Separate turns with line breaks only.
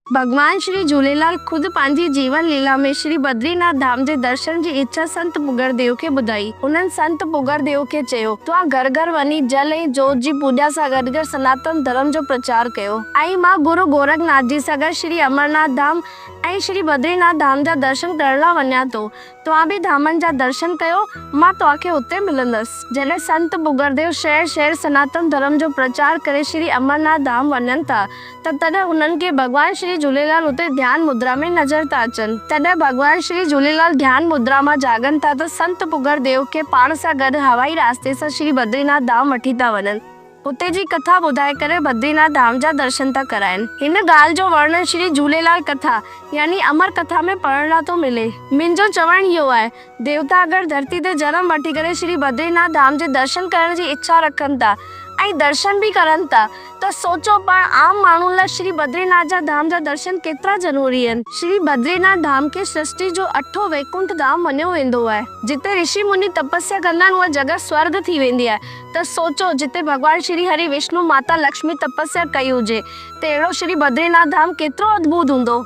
भगवान श्री झूलेलाल खुद पंहिंजी जीवन लीला में श्री बद्रीनाथ धाम जे दर्शन जी इच्छा संत पुगरदेव खे ॿुधाई। उन्हनि संत पुगरदेव खे चयो तव्हां घर घर वञी जल ऐं जोत जी पूॼा सां गॾु गॾु सनातन धर्म जो प्रचार कयो। ऐं मां गुरु गोरखनाथ जी सां गॾु श्री अमरनाथ धाम ऐं श्री बद्रीनाथ धाम जा दर्शन करण लाइ वञा थो। तव्हां बि धामनि जा दर्शन कयो, मां तव्हांखे हुते मिलंदसि। जॾहिं संत पुगरदेव शहर शहर सनातन धर्म जो प्रचार करे श्री अमरनाथ धाम वञनि था तॾहिं हुननि खे भगवान श्री झूलेलाल उते ध्यान मुद्रा में नज़र था अचनि। तॾहिं भगवान श्री झूलेलाल ध्यान मुद्रा मां जागनि था त संत पुगरदेव खे पाण सां गॾु हवाई रास्ते सां श्री बद्रीनाथ धाम वठी था वञनि। उते जी कथा ॿुधाए करे बद्रीनाथ धाम जा दर्शन था कराइनि। हिन ॻाल्हि जो वर्णन श्री झूलेलाल कथा यानी अमर कथा में पढ़ण लाइ थो मिले। मुंहिंजो चवण इहो आहे, देवता अगरि धरती ते जनम वठी करे श्री बद्रीनाथ धाम जे दर्शन करण जी इच्छा रखनि था ऐं दर्शन भी करनि था त सोचो पाण आम माण्हुनि लाइ श्री बद्रीनाथ जा धाम जा दर्शन केतिरा ज़रूरी आहिनि। श्री बद्रीनाथ धाम खे सृष्टि जो 8हों वैकुंठ धाम मञियो वेंदो आहे। जिते ऋषि मुनि तपस्या कंदा आहिनि उहा जगह स्वर्ग थी वेंदी आहे। त सोचो जिते भगवान श्री हरि विष्णु माता लक्ष्मी तपस्या कई हुजे त अहिड़ो श्री बद्रीनाथ धाम केतिरो अद्भुत हूंदो।